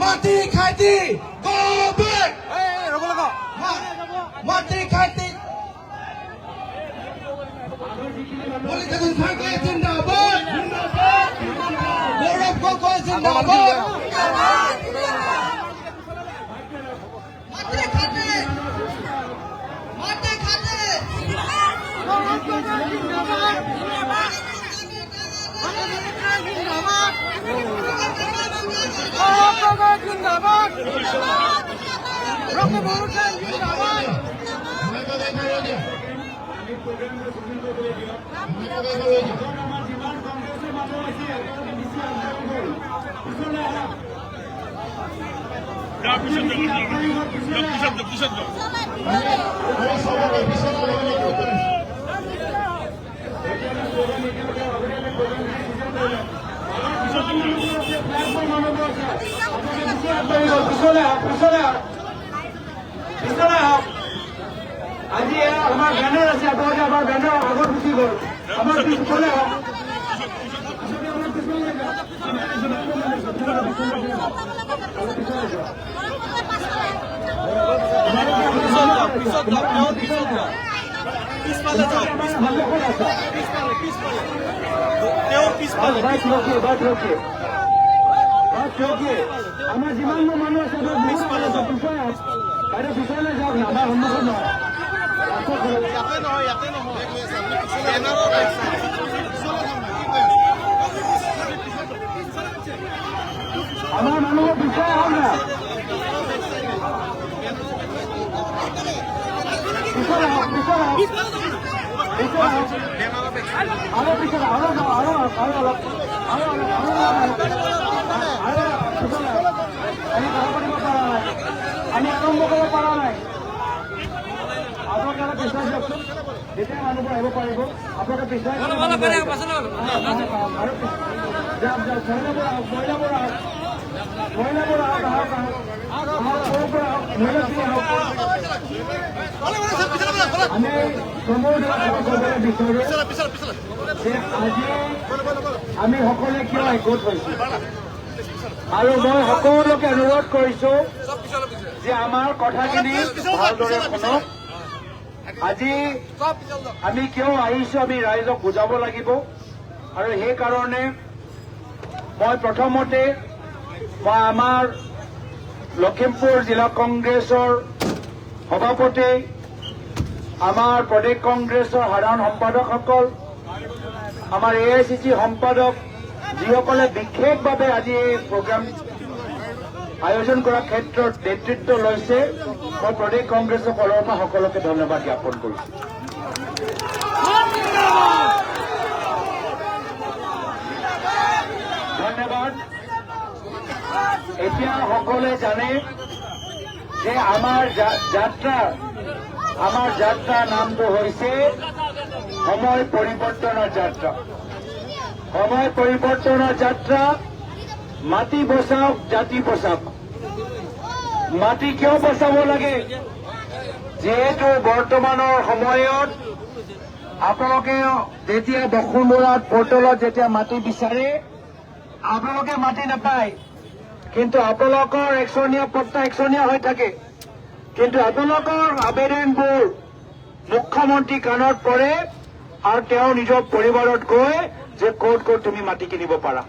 মাটি খাইতি মাটি খাইতি মল্লিকার্জুন খাড়গে জিন্দাবাদ গৌরব গগৈ জিন্দাবাদ মাটি খাইতি মাটি খাইতি গৌরব গগৈ জিন্দাবাদ জিন্দাবাদ রক্তবহুল জিন্দাবাদ আজি আমার ব্যানার আছে আপনাদের আমার ব্যানার আগত গুচি গল আমার পিছনে আমার যিমান মানুষ আছে পিছনে যাওক না আমার সন্মুখত আমার মানুহৰ পিছনে আহক না পিছনে আহক আৰো পিছনে আৰো আমি আৰম্ভ কৰিব পৰা নাই আপোনালোকে পিছুৱাই দিয়কচোন যেতিয়া মানুহবোৰ আহিব পাৰিব আপোনালোকে পিছুৱাই মহিলাবোৰ আমি ক'বলৈ বিচাৰো যে আজি আমি সকলোৱে কিয় একগোট হৈছো আৰু মই সকলোকে অনুৰোধ কৰিছো যে আমাৰ কথাখিনি ভালদৰে শুনক আজি আমি কিয় আহিছো আমি ৰাইজক বুজাব লাগিব আৰু সেইকাৰণে মই প্ৰথমতে মই আমাৰ লখিমপুৰ জিলা কংগ্ৰেছৰ সভাপতি আমাৰ প্ৰদেশ কংগ্ৰেছৰ সাধাৰণ সম্পাদকসকল আমাৰ AICC সম্পাদক যিসকলে বিশেষভাৱে আজি এই প্ৰগ্ৰাম আয়োজন কৰাৰ ক্ষেত্ৰত নেতৃত্ব লৈছে মই প্ৰদেশ কংগ্ৰেছৰ ফালৰ পৰা সকলোকে ধন্যবাদ জ্ঞাপন কৰিছো ধন্যবাদ এতিয়া সকলোৱে জানে যে আমাৰ যাত্ৰা নামটো হৈছে সময় পৰিৱৰ্তনৰ যাত্ৰা সময় পৰিৱৰ্তনৰ যাত্ৰা মাটি বচাওক জাতি বচাওক মাটি কিয় বচাব লাগে যিহেতু বৰ্তমানৰ সময়ত আপোনালোকে যেতিয়া বসুন্ধৰাত পৰ্টেলত যেতিয়া মাটি বিচাৰে আপোনালোকে মাটি নাপায় কিন্তু আপোনালোকৰ একচনীয়া পট্টা একচনীয়া হৈ থাকে কিন্তু আপোনালোকৰ আবেদনবোৰ মুখ্যমন্ত্ৰী কাণত পৰে আৰু তেওঁ নিজৰ পৰিবাৰত গৈ যে ক'ত তুমি মাটি কিনিব পাৰা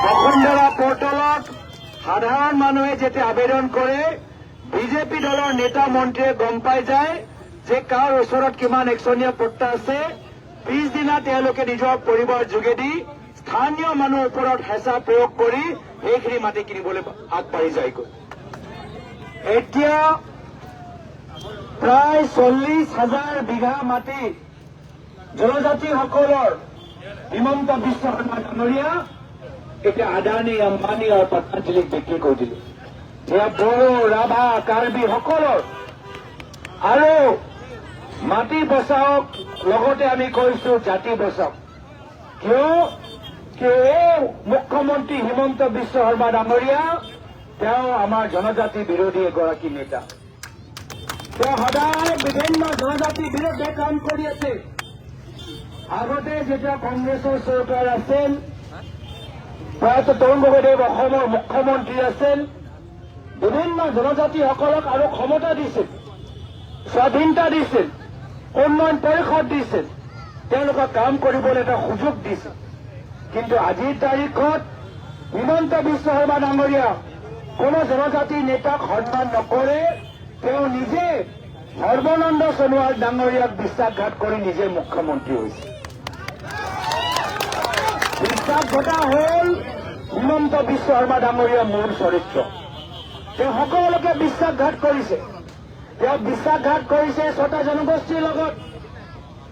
বসুন্ধৰা পৰ্টেলত সাধাৰণ মানুহে যেতিয়া আবেদন কৰে বিজেপি দলৰ নেতা মন্ত্ৰীয়ে গম পাই যায় যে কাৰ ওচৰত কিমান একচনীয়া পট্টা আছে পিছদিনা তেওঁলোকে নিজৰ পৰিবাৰ যোগেদি স্থানীয় মানুহৰ ওপৰত হেঁচা প্ৰয়োগ কৰি সেইখিনি মাটি কিনিবলৈ আগবাঢ়ি যায়গৈ এতিয়া প্ৰায় 40,000 বিঘা মাটি জনজাতিসকলৰ হিমন্ত বিশ্ব শৰ্মা ডাঙৰীয়া এতিয়া আদানী আম্বানী আৰু পতঞ্জলীক বিক্ৰী কৰি দিলে। এয়া বড়ো ৰাভা কাৰ্বি সকলৰ আৰু মাটি বচাওক, লগতে আমি কৈছো জাতি বচাওক। কিয় এই মুখ্যমন্ত্ৰী হিমন্ত বিশ্ব শৰ্মা ডাঙৰীয়া তেওঁ আমাৰ জনজাতি বিৰোধী এগৰাকী নেতা। তেওঁ সদায় বিভিন্ন জনজাতিৰ বিৰুদ্ধে কাম কৰি আছে। আগতে যেতিয়া কংগ্ৰেছৰ চৰকাৰ আছিল, প্ৰয়াত তৰুণ গগৈদেৱ অসমৰ মুখ্যমন্ত্ৰী আছিল, বিভিন্ন জনজাতিসকলক আৰু ক্ষমতা দিছিল, স্বাধীনতা দিছিল, উন্নয়ন পৰিষদ দিছিল, তেওঁলোকক কাম কৰিবলৈ এটা সুযোগ দিছিল। কিন্তু আজিৰ তাৰিখত হিমন্ত বিশ্ব শৰ্মা ডাঙৰীয়া কোনো জনজাতিৰ নেতাক সন্মান নকৰে। তেওঁ নিজে সৰ্বানন্দ সোণোৱাল ডাঙৰীয়াক বিশ্বাসঘাত কৰি নিজে মুখ্যমন্ত্ৰী হৈছে। বিশ্বাসঘাটা হ'ল হিমন্ত বিশ্ব শৰ্মা ডাঙৰীয়াৰ মূল চৰিত্ৰ। তেওঁ সকলোকে বিশ্বাসঘাত কৰিছে। তেওঁ বিশ্বাসঘাত কৰিছে 6টা জনগোষ্ঠীৰ লগত।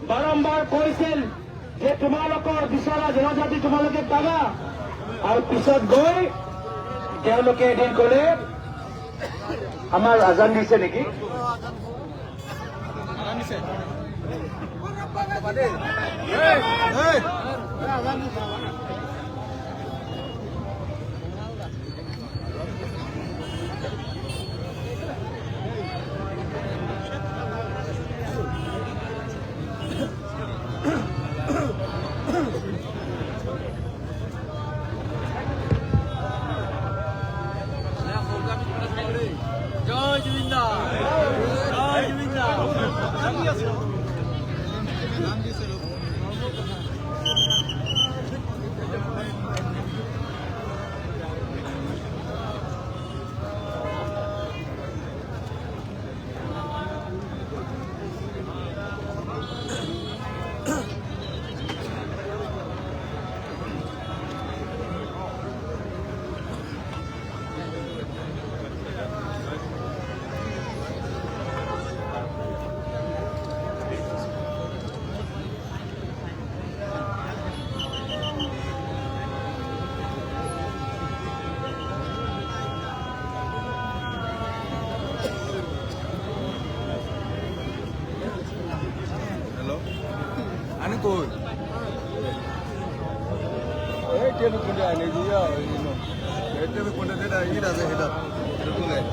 বাৰম্বাৰ কৈছিল যে তোমালোকৰ বিচৰা জনজাতি তোমালোকে পাবা, আৰু পিছত গৈ তেওঁলোকে এদিন ক'লে আমাৰ আজান দিছে নেকি? জয় জুবিন্দা, জয় জুবিন্দা। Ano ko? Dia pun dah ni dia, ini. Dia pun dah dah ini dah dah. Betul kan?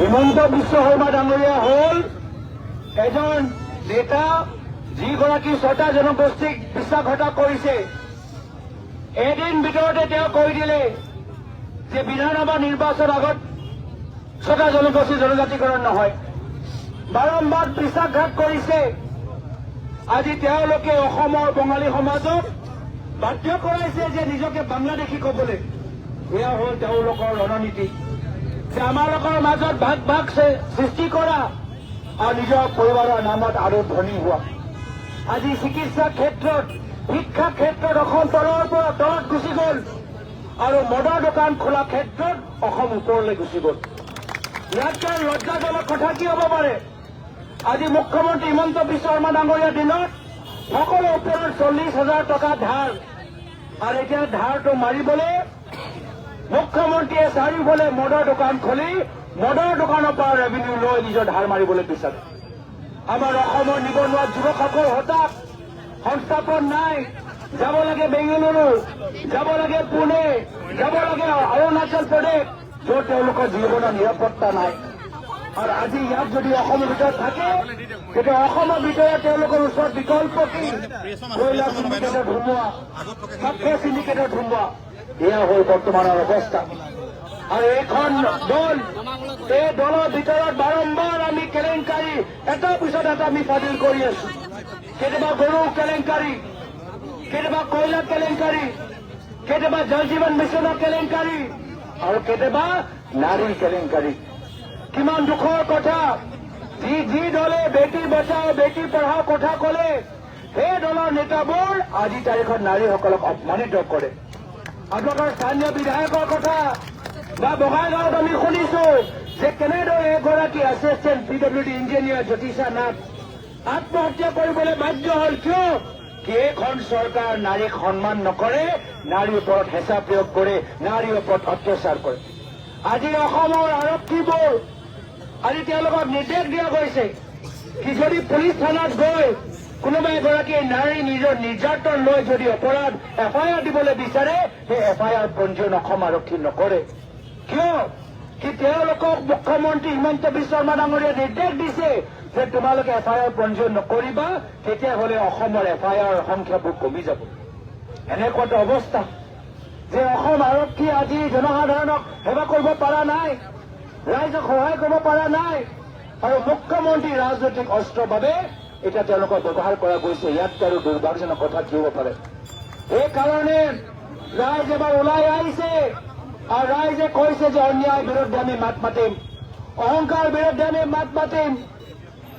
Himanta Biswa Sarma ডাঙৰীয়া হ'ল এজন নেতা যিগৰাকী 6টা জনগোষ্ঠীক বিশ্বাসঘাত কৰিছে। এদিন ভিতৰতে তেওঁ কৈ দিলে যে বিধানসভা নিৰ্বাচন আগত 6টা জনগোষ্ঠী জনজাতিকৰণ নহয়। বাৰম্বাৰ বিশ্বাসঘাত কৰিছে। আজি তেওঁলোকে অসমৰ বঙালী সমাজক বাধ্য কৰাইছে যে নিজকে বাংলাদেশী ক'বলৈ। এয়া হ'ল তেওঁলোকৰ ৰণনীতি, যে আমালোকৰ মাজত ভাগ ভাগ সৃষ্টি কৰা আৰু নিজৰ পৰিবাৰৰ নামত আৰু ধনী হোৱা। আজি চিকিৎসা ক্ষেত্ৰত, শিক্ষা ক্ষেত্ৰত অসম তলৰ পৰা তলত গুচি গ'ল, আৰু মদৰ দোকান খোলা ক্ষেত্ৰত অসম ওপৰলৈ গুচি গ'ল। ইয়াতকৈ লজ্জাজনক কথা কি হ'ব পাৰে? আজি মুখ্যমন্ত্ৰী হিমন্ত বিশ্ব শৰ্মা ডাঙৰীয়াৰ দিনত সকলো ওপৰত 40,000 টকা ধাৰ, আৰু এতিয়া ধাৰটো মাৰিবলৈ মুখ্যমন্ত্ৰীয়ে চাৰিওফালে মদৰ দোকান খুলি মদৰ দোকানৰ পৰা ৰেভিনিউ লৈ নিজৰ ধাৰ মাৰিবলৈ বিচাৰে। আমাৰ অসমৰ নিবনুৱা যুৱকসকল হতাশ, সংস্থাপন নাই। যাব লাগে বেংগালুৰু, যাব লাগে পুনে, যাব লাগে অৰুণাচল প্ৰদেশ, য'ত তেওঁলোকৰ জীৱনৰ নিৰাপত্তা নাই। আৰু আজি ইয়াত যদি অসমৰ ভিতৰত থাকে, তেতিয়া অসমৰ ভিতৰত তেওঁলোকৰ ওচৰত বিকল্প কি? কয়লা চিণ্ডিকেটত সোমোৱা, মাফিয়া চিণ্ডিকেটত সোমোৱা। এয়া হ'ল বৰ্তমানৰ অৱস্থা। আৰু এইখন দল এই দলৰ ভিতৰত বাৰম্বাৰ আমি কেলেংকাৰী এটাৰ পিছত এটা আমি ফাদিল কৰি আছো। কেতিয়াবা গৰু কেলেংকাৰী, কেতিয়াবা কয়লা কেলেংকাৰী, কেতিয়াবা জল জীৱন মিছনৰ কেলেংকাৰী আৰু কেতিয়াবা নাৰীৰ কেলেংকাৰী। কিমান দুখৰ কথা। যি দলে বেটি বচাও বেটি পঢ়াও কথা কলে সেই দলৰ নেতাবোৰ আজি তাৰিখত নাৰীসকলক অপমানিত কৰে। আপোনালোকৰ স্থানীয় বিধায়কৰ কথা বা বঙাইগাঁৱত আমি শুনিছো যে কেনেদৰে এগৰাকী assistant PWD engineer Jyotisha Nath আত্মহত্যা কৰিবলৈ বাধ্য হল। কিয়? কি এইখন চৰকাৰ নাৰীক সন্মান নকৰে, নাৰীৰ ওপৰত হেঁচা প্ৰয়োগ কৰে, নাৰীৰ ওপৰত অত্যাচাৰ কৰে। আজি অসমৰ আৰক্ষীবোৰ আজি তেওঁলোকক নিৰ্দেশ দিয়া গৈছে কি যদি পুলিচ থানাত গৈ কোনোবা এগৰাকী নাৰী নিজৰ নিৰ্যাতন লৈ যদি অপৰাধ FIR দিবলৈ বিচাৰে সেই FIR পঞ্জীয়ন অসম আৰক্ষী নকৰে। কিয়? কি তেওঁলোকক মুখ্যমন্ত্ৰী হিমন্ত বিশ্ব শৰ্মা ডাঙৰীয়াই নিৰ্দেশ দিছে যে তোমালোকে FIR পঞ্জীয়ন নকৰিবা, তেতিয়াহ'লে অসমৰ FIR সংখ্যাবোৰ কমি যাব। এনেকুৱা এটা অৱস্থা যে অসম আৰক্ষী আজি জনসাধাৰণক সেৱা কৰিব পৰা নাই, ৰাইজক সহায় কৰিব পৰা নাই আৰু মুখ্যমন্ত্ৰী ৰাজনৈতিক অস্ত্ৰৰ বাবে এতিয়া তেওঁলোকক ব্যৱহাৰ কৰা গৈছে। ইয়াত আৰু দুৰ্ভাগ্যজনক কথা কি হ'ব পাৰে? সেইকাৰণে ৰাইজ এবাৰ ওলাই আহিছে আৰু ৰাইজে কৈছে যে অন্যায়ৰ বিৰুদ্ধে আমি মাত মাতিম, অহংকাৰ বিৰুদ্ধে আমি মাত মাতিম।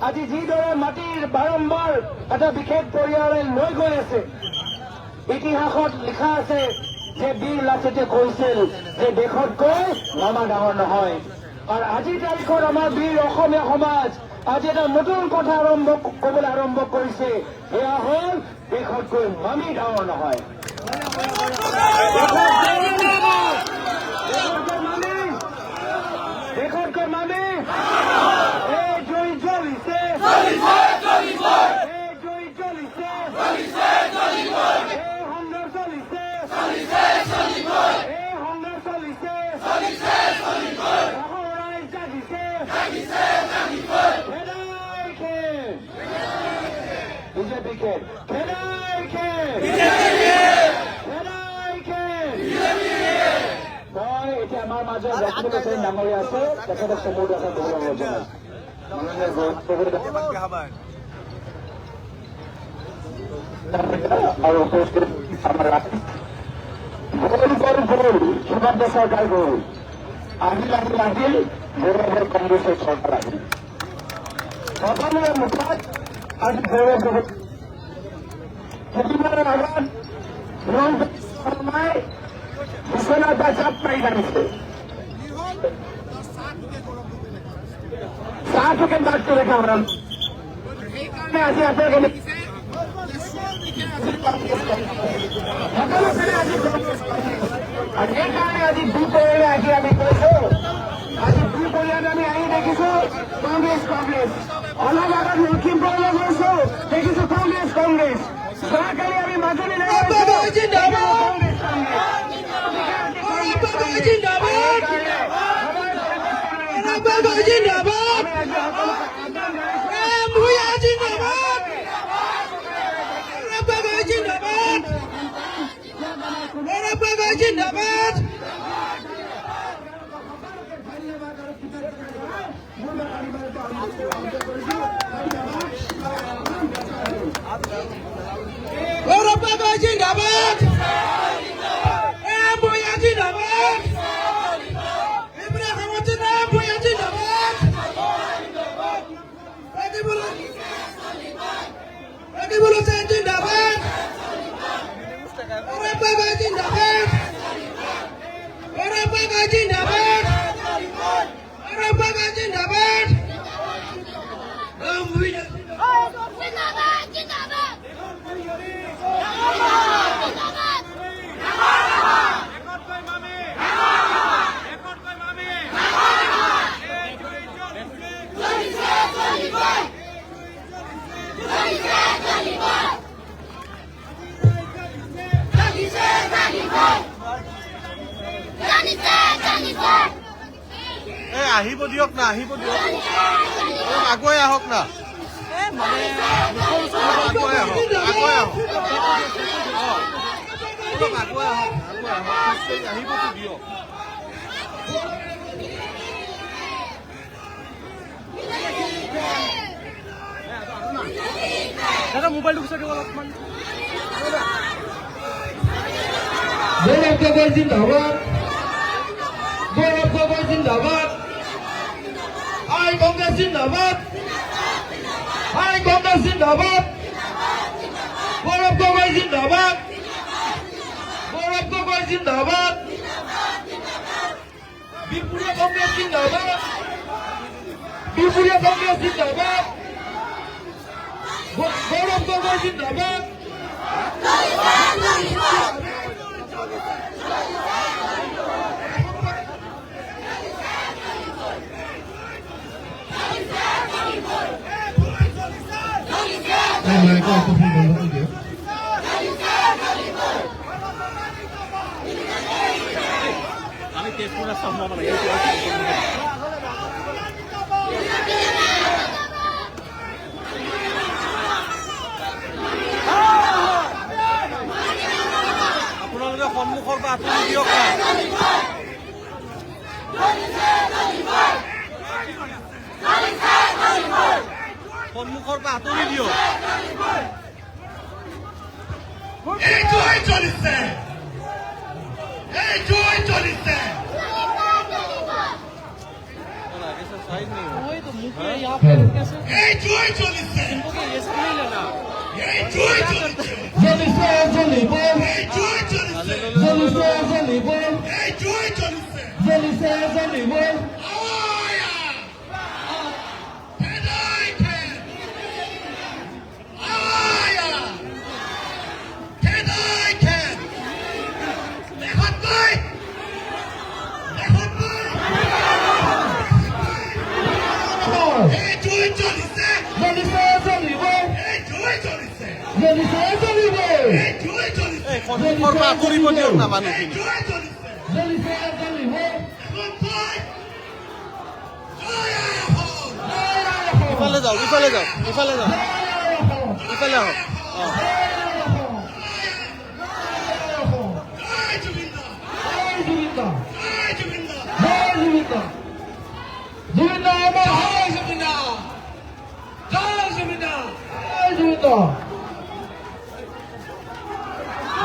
আজি যিদৰে মাটিৰ বাৰম্বাৰ এটা বিশেষ পৰিয়ালে লৈ গৈ আছে, ইতিহাসত লিখা আছে যে বীৰ লাচিতে কৈছিল যে দেশতকৈ মামা ডাঙৰ নহয়। আৰু আজিৰ তাৰিখত আমাৰ বীৰ অসমীয়া সমাজ আজি এটা নতুন কথা কবলৈ আৰম্ভ কৰিছে, সেয়া হ'ল দেশতকৈ মামী ডাঙৰ নহয়। দেশতকৈ মামী এই জুই জ্বলিছে, এই জুই জ্বলিছে, এই সংগ্ৰাম চলিছে, এই সংগ্ৰাম চলিছে, অসমৰ ৰাইজ জাগিছে, খেদাই খেল বিজেপি খেল, খেদাই খেল, খেদাই খেল। মই এতিয়া আমাৰ মাজত লক্ষ্মী গোস্বামী ডাঙৰীয়া আছে, তেখেতক চমু দেখা গৌৰৱ জনাইছো। আৰু উপস্থিত আমাৰ গৌৰৱ হিমন্ত চৰকাৰ গৌৰৱ আহিল গৌৰৱৰ কংগ্ৰেছৰ চৰকাৰ আহিল। সকলোৰে মুখত আজি গৌৰৱ বহুত কেইদিনমানৰ আগত শৰ্মাই বিশ্বনাথ চাপ মাৰি কাঢ়িছে। চাহটোকে বাদ কৰে খাওয়ান সেইকাৰণে আজি আপোনালোকে সেইকাৰণে আজি দুপৰীয়া আহি আমি কৈছো, আজি দুপৰীয়াত আমি আহি দেখিছো কংগ্ৰেছ অলপ আগত লখিমপুৰলৈ গৈছো দেখিছো কংগ্ৰেছ যোৱাকালি আমি মাজুলী আহিব দিয়ক না, আহিব দিয়ক, আগুৱাই আহক না, আগুৱাই আহক, আগুৱাই আহক, আগুৱাই আহক, আহিবতো দিয়ক। দাদা মোবাইলটো গুচাই দিব অলপমান গৌৰৱ গগৈ জিন্দাবাদ গৌৰৱ গগৈ জিন্দাবাদ হাই কংগ্ৰেছ জিন্দাবাদ হাই কংগ্ৰেছ জিন্দাবাদ গৌৰৱ গগৈ জিন্দাবাদ গৌৰৱ গগৈ জিন্দাবাদ বিপুৰীয়া কংগ্ৰেছ জিন্দাবাদ বিপুৰীয়া কংগ্ৰেছ জিন্দাবাদ গৌৰৱ গগৈ জিন্দাবাদ আমি তেজপুৰত সম্ভৱ নাই আপোনালোকে সন্মুখৰ পৰা আঁতৰি দিয়ক না সন্মুখৰ পৰা আঁতৰি দিয়ক এইটোৱেই চলিছে এইটোৱেই চলিছে साइड नहीं हो वही तो मुंह पे यहाँ पे कैसे এইটোৱেই চলিছে इनको क्या ये नहीं लेना এইটোৱেই চলিছে জ্বলিছে জ্বলিব এইটোৱেই চলিছে জ্বলিছে জ্বলিব এইটোৱেই চলিছে জ্বলিছে জ্বলিব আয়া হেদাইকে আয়া হেদাইকে দেখত নাই এইটোৱেই চলিছে জ্বলিছে জ্বলিব এইটোৱেই চলিছে জ্বলিছে জ্বলিব এইটোৱেই চলিছে এই সন্মুখৰ পৰা আঁতৰিব দিয়ক না মানুহখিনি এইটোৱেই চলিছে জ্বলিছে জ্বলিব ইফালে যাওক ইফালে যাওক ইফালে যাওক ইফালে আহক অঁ জুবিন্দা জয় জুবিন্দা জুবিন্দা আমার হয় জুবিন্দা জয় জুবিন্দা জয় জুবিন্দা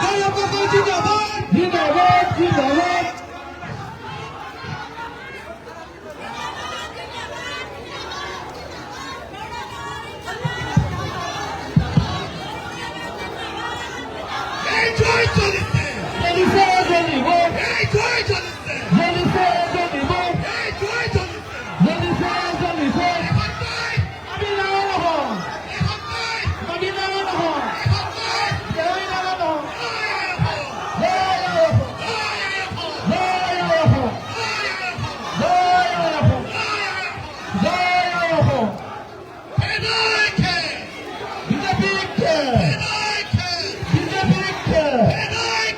গৌরব গগৈ জিন্দাবাদ জিন্দাবাদ জিন্দাবাদ এইটোৱেই চলিছে জ্বলিছে জ্বলিব এইটোৱেই চলিছে জ্বলিছে জ্বলিব এইটোৱেই চলিছে জ্বলিছে জ্বলিছে দেখত নাই আমি নাও নহয় দেখত নাই আমি নাও নহয় দেখত নাই জয় নাও নহয় জয় হেদাইকে হেদাইকে হেদাইকে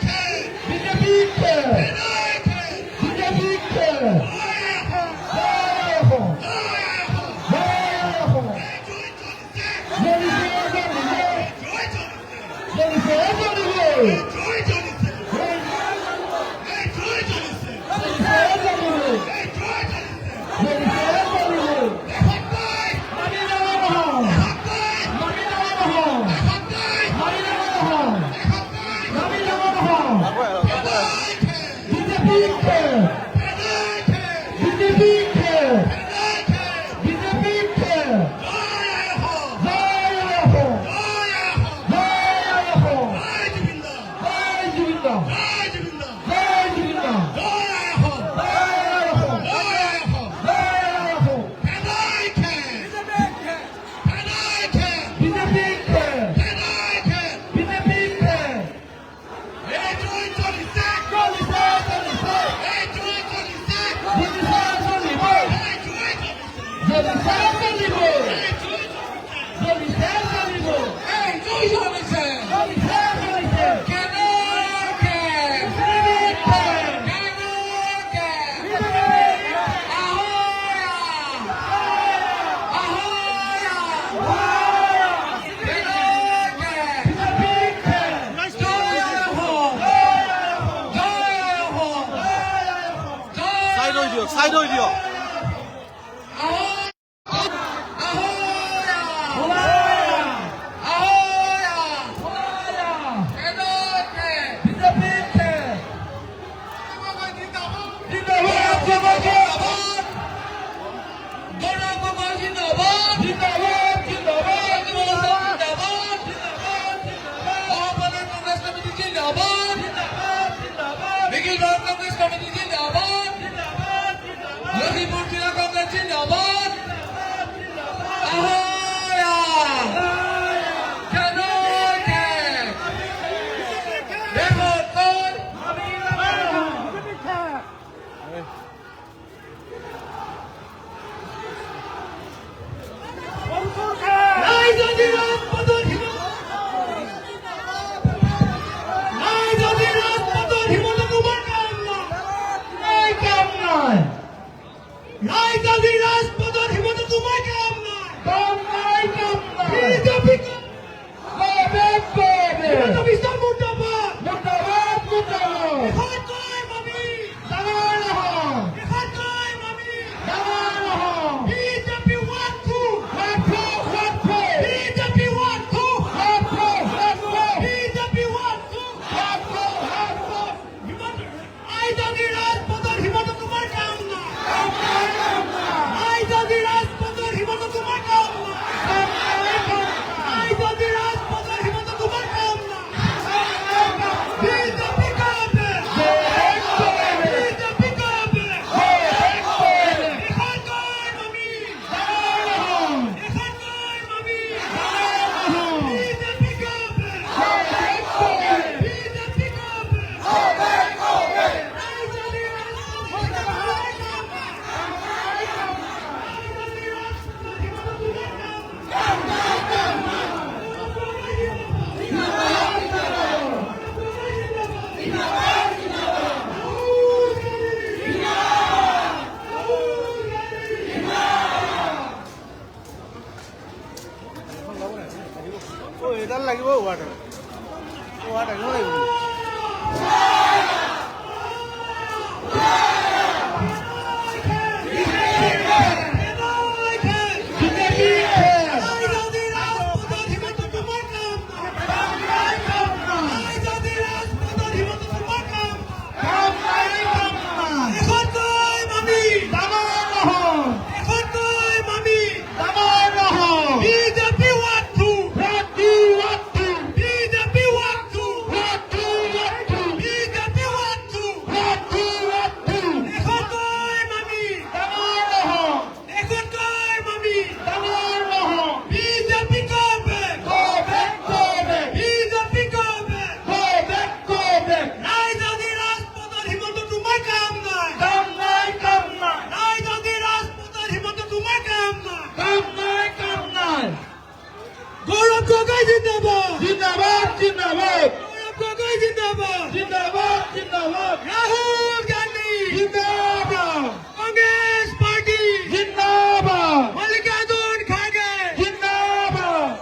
চাইড হৈ দিয়ক লখিমপুর জেলা কংগ্রেস জিন্দাবাদ রাজধানী রাজপথের হিমন্ত তোমার কাম নাই বিজেপি মুর্দাবাদ এখন কয় মামি এখন কয় মামি BJP one two BJP one two BJP one two রাজধানী রাজপথের হিমন্ত তোমার কাম নাই রাজধানী রাজপথের হিমন্ত তোমার কাম নাই রাজধানী রাজপথের হিমন্ত তোমার কাম নাই বিজেপি কামে বিজেপি কামে এখন কয় মামি এখন কয় মামি বিজেপি কামে বিজেপি কামে রাজধানী রাজপথের এডাল লাগিব ৱাটাৰ লাগিব গৌরব গগৈ জিন্দাবাদ জিন্দাবাদ জিন্দাবাদ গৌরব গগৈ জিন্দাবাদ জিন্দাবাদ জিন্দাবাদ রাহুল গান্ধী জিন্দাবাদ কংগ্রেস পার্টি জিন্দাবাদ মল্লিকার্জুন খাড়গে জিন্দাবাদ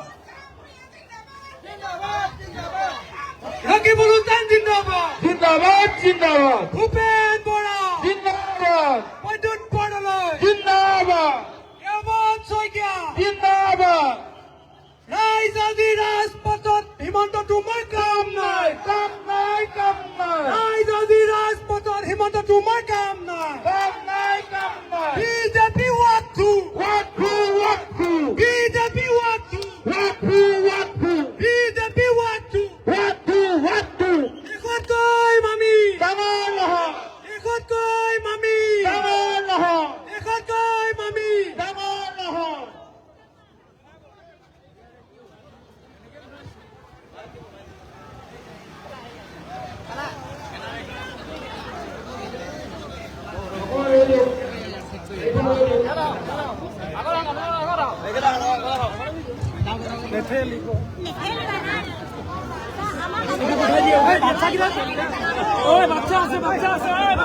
রকিবুল হুসেন জিন্দাবাদ জিন্দাবাদ জিন্দাবাদ ভূপেন বরা জিন্দাবাদ বৈদ্যুৎ বড়ালয় জিন্দাবাদ হেমন্ত শইকীয়া জিন্দাবাদ রাজধানী রাজপথত হিমন্ত তোমাৰ কাম নাই ৰাজধানী ৰাজপথত হিমন্ত তোমাৰ কাম নাই BJP walk to BJP walk to BJP walk to এখন কয় মামি এখন কয় মামি এখন কয় মামি বাচ্চা আছে